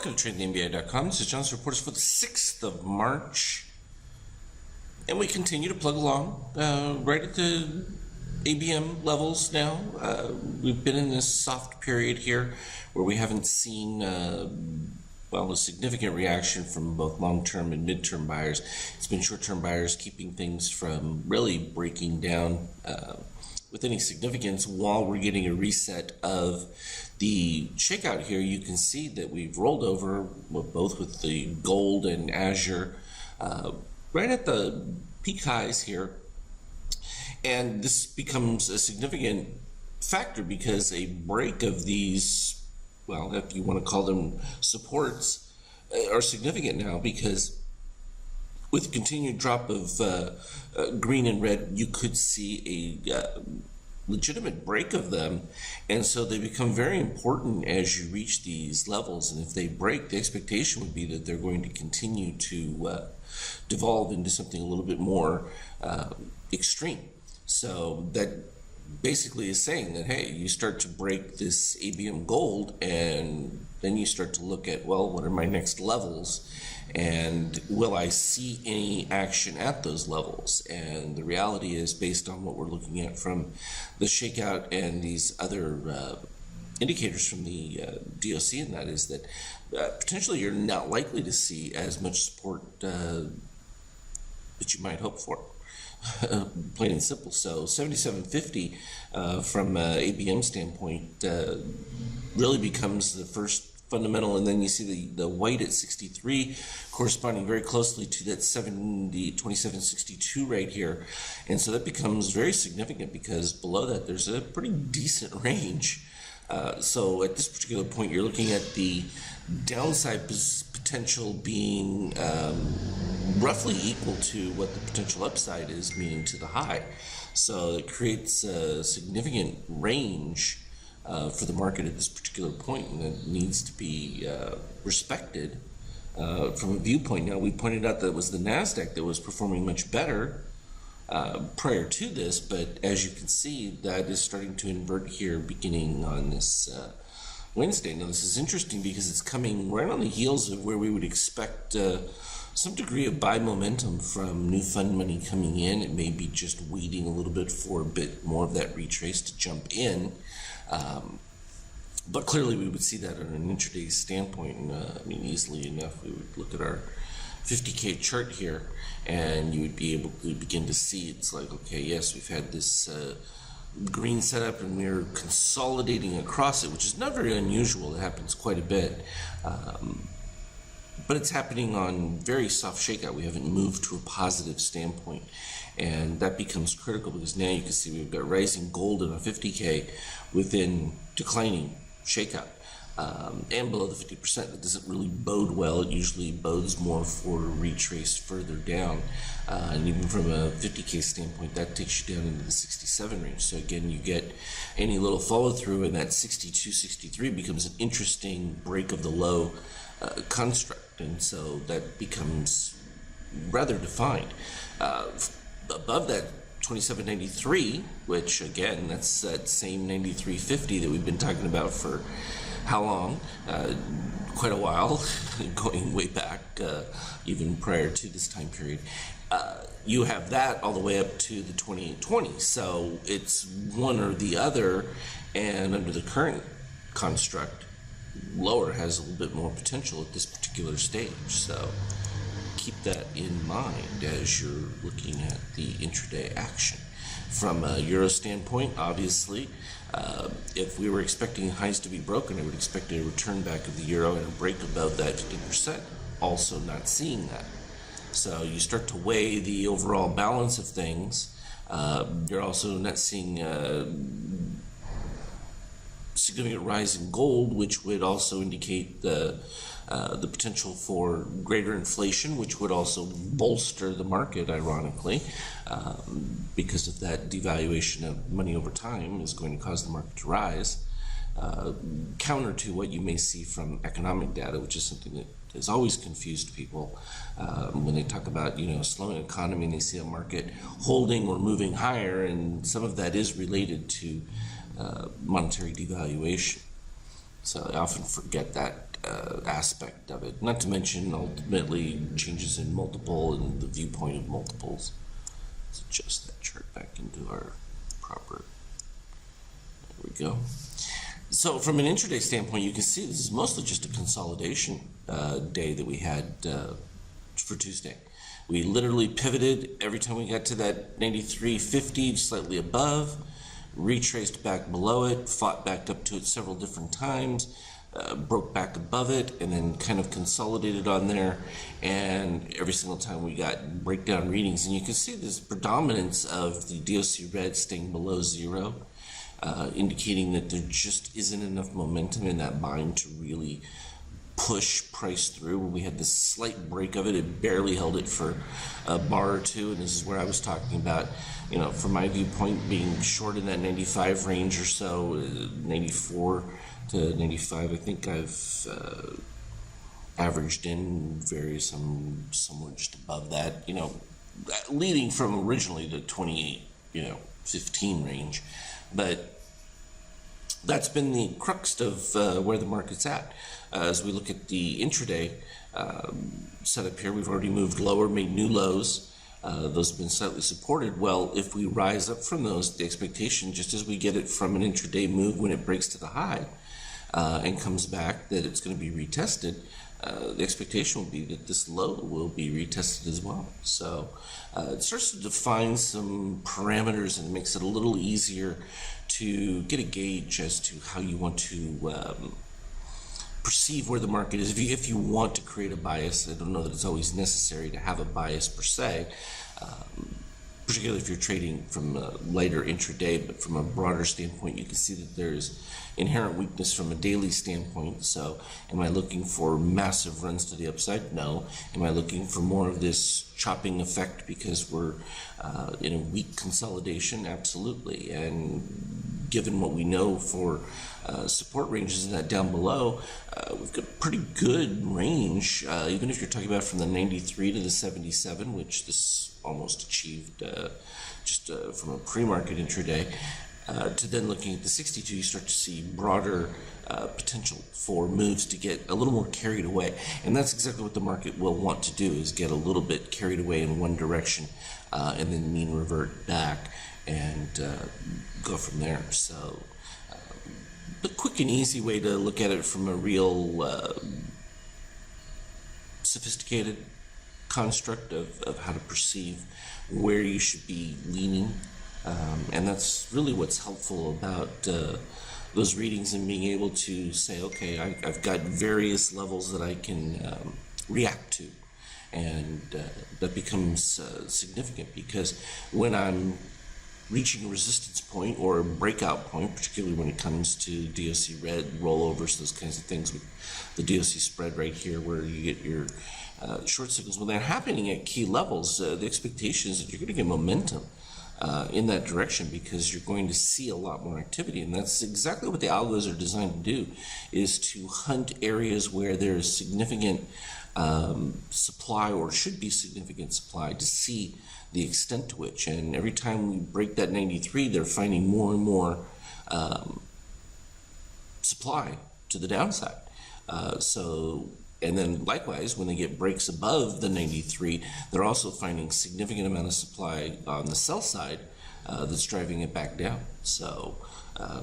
Welcome to TradingTheNBA.com. This is John's Reporters for the 6th of March. And we continue to plug along right at the ABM levels now. We've been in this soft period here where we haven't seen, a significant reaction from both long-term and mid-term buyers. It's been short-term buyers keeping things from really breaking down with any significance while we're getting a reset of the shakeout here. You can see that we've rolled over both with the gold and Azure right at the peak highs here, and this becomes a significant factor because a break of these, well, if you want to call them supports, are significant now, because with continued drop of green and red, you could see a legitimate break of them, and so they become very important as you reach these levels. And if they break, the expectation would be that they're going to continue to devolve into something a little bit more extreme. So that basically is saying that, hey, you start to break this ABM gold, and then you start to look at, well, what are my next levels, and will I see any action at those levels? And the reality is, based on what we're looking at from the shakeout and these other indicators from the DOC, and that is that potentially you're not likely to see as much support that you might hope for. Plain and simple. So 7750 from ABM standpoint really becomes the first fundamental, and then you see the white at 63 corresponding very closely to that 2762 right here, and so that becomes very significant because below that there's a pretty decent range. So at this particular point, you're looking at the downside potential being roughly equal to what the potential upside is, meaning to the high. So it creates a significant range for the market at this particular point, and it needs to be respected from a viewpoint. Now, we pointed out that it was the NASDAQ that was performing much better prior to this, but as you can see, that is starting to invert here beginning on this Wednesday. Now, this is interesting because it's coming right on the heels of where we would expect some degree of buy momentum from new fund money coming in. It may be just waiting a little bit for a bit more of that retrace to jump in. But clearly we would see that on an intraday standpoint, and easily enough we would look at our 50K chart here, and you would be able to begin to see it's like, okay, yes, we've had this green setup and we're consolidating across it, which is not very unusual. It happens quite a bit, but it's happening on very soft shakeout. We haven't moved to a positive standpoint, and that becomes critical because now you can see we've got rising gold in a 50K within declining shakeout, and below the 50%. That doesn't really bode well. It usually bodes more for a retrace further down, and even from a 50K standpoint, that takes you down into the 67 range. So again, you get any little follow through, and that 62, 63 becomes an interesting break of the low construct, and so that becomes rather defined. Above that 2793, which again, that's that same 9350 that we've been talking about for how long? Quite a while, going way back, even prior to this time period. You have that all the way up to the 2820. So it's one or the other, and under the current construct, lower has a little bit more potential at this particular stage. So keep that in mind as you're looking at the intraday action. From a euro standpoint, obviously, if we were expecting highs to be broken, I would expect a return back of the euro and a break above that 15%. Also not seeing that. So you start to weigh the overall balance of things. You're also not seeing significant rise in gold, which would also indicate the potential for greater inflation, which would also bolster the market, ironically, because of that devaluation of money over time is going to cause the market to rise, counter to what you may see from economic data, which is something that has always confused people when they talk about, slowing economy and they see a market holding or moving higher, and some of that is related to monetary devaluation. So I often forget that aspect of it. Not to mention, ultimately, changes in multiple and the viewpoint of multiples. Let's adjust that chart back into our proper. There we go. So from an intraday standpoint, you can see this is mostly just a consolidation day that we had for Tuesday. We literally pivoted every time we got to that 93.50, slightly above, retraced back below it, fought back up to it several different times, broke back above it, and then kind of consolidated on there. And every single time we got breakdown readings, and you can see this predominance of the DOC red staying below zero, indicating that there just isn't enough momentum in that buying to really push price through. When we had this slight break of it, it barely held it for a bar or two, and this is where I was talking about, you know, from my viewpoint, being short in that 95 range or so, 94 to 95. I think I've averaged in various, I'm somewhere just above that, you know, leading from originally the 28, 15 range. But that's been the crux of where the market's at. As we look at the intraday setup here, we've already moved lower, made new lows. Those have been slightly supported. Well, if we rise up from those, the expectation, just as we get it from an intraday move when it breaks to the high and comes back, that it's going to be retested. The expectation will be that this low will be retested as well. So it starts to define some parameters and makes it a little easier to get a gauge as to how you want to perceive where the market is. If you want to create a bias, I don't know that it's always necessary to have a bias per se, particularly if you're trading from a lighter intraday, but from a broader standpoint, you can see that there's inherent weakness from a daily standpoint. So am I looking for massive runs to the upside? No. Am I looking for more of this chopping effect because we're in a weak consolidation? Absolutely. And given what we know for support ranges in that down below, we've got a pretty good range, even if you're talking about from the 93 to the 77, which this almost achieved just from a pre-market intraday, to then looking at the 62, you start to see broader potential for moves to get a little more carried away. And that's exactly what the market will want to do, is get a little bit carried away in one direction and then mean revert back and go from there. So the quick and easy way to look at it from a real sophisticated construct of how to perceive where you should be leaning, and that's really what's helpful about those readings and being able to say, okay, I've got various levels that I can react to, and that becomes significant, because when I'm reaching a resistance point or a breakout point, particularly when it comes to DOC red rollovers, those kinds of things with the DOC spread right here where you get your short signals, when they're happening at key levels, the expectation is that you're going to get momentum in that direction, because you're going to see a lot more activity. And that's exactly what the algos are designed to do, is to hunt areas where there's significant supply, or should be significant supply, to see the extent to which. And every time we break that 93, they're finding more and more supply to the downside. And then likewise, when they get breaks above the 93, they're also finding significant amount of supply on the sell side that's driving it back down. So I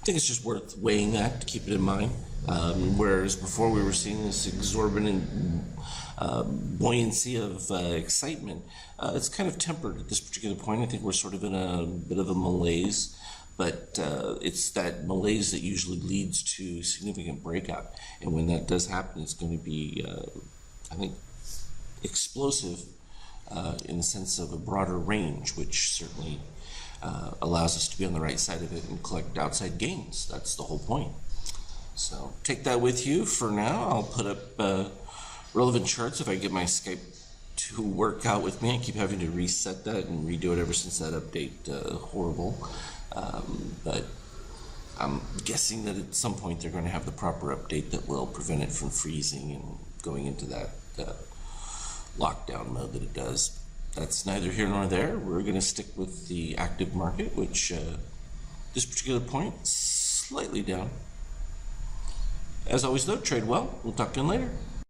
think it's just worth weighing that, to keep it in mind. Whereas before we were seeing this exorbitant buoyancy of excitement, it's kind of tempered at this particular point. I think we're sort of in a bit of a malaise. But it's that malaise that usually leads to significant breakout. And when that does happen, it's going to be, I think, explosive in the sense of a broader range, which certainly allows us to be on the right side of it and collect outside gains. That's the whole point. So take that with you for now. I'll put up relevant charts if I get my Skype to work out with me. I keep having to reset that and redo it ever since that update. Horrible. But I'm guessing that at some point they're going to have the proper update that will prevent it from freezing and going into that lockdown mode that it does. That's neither here nor there. We're going to stick with the active market, which this particular point, slightly down. As always, though, trade well. We'll talk to you later.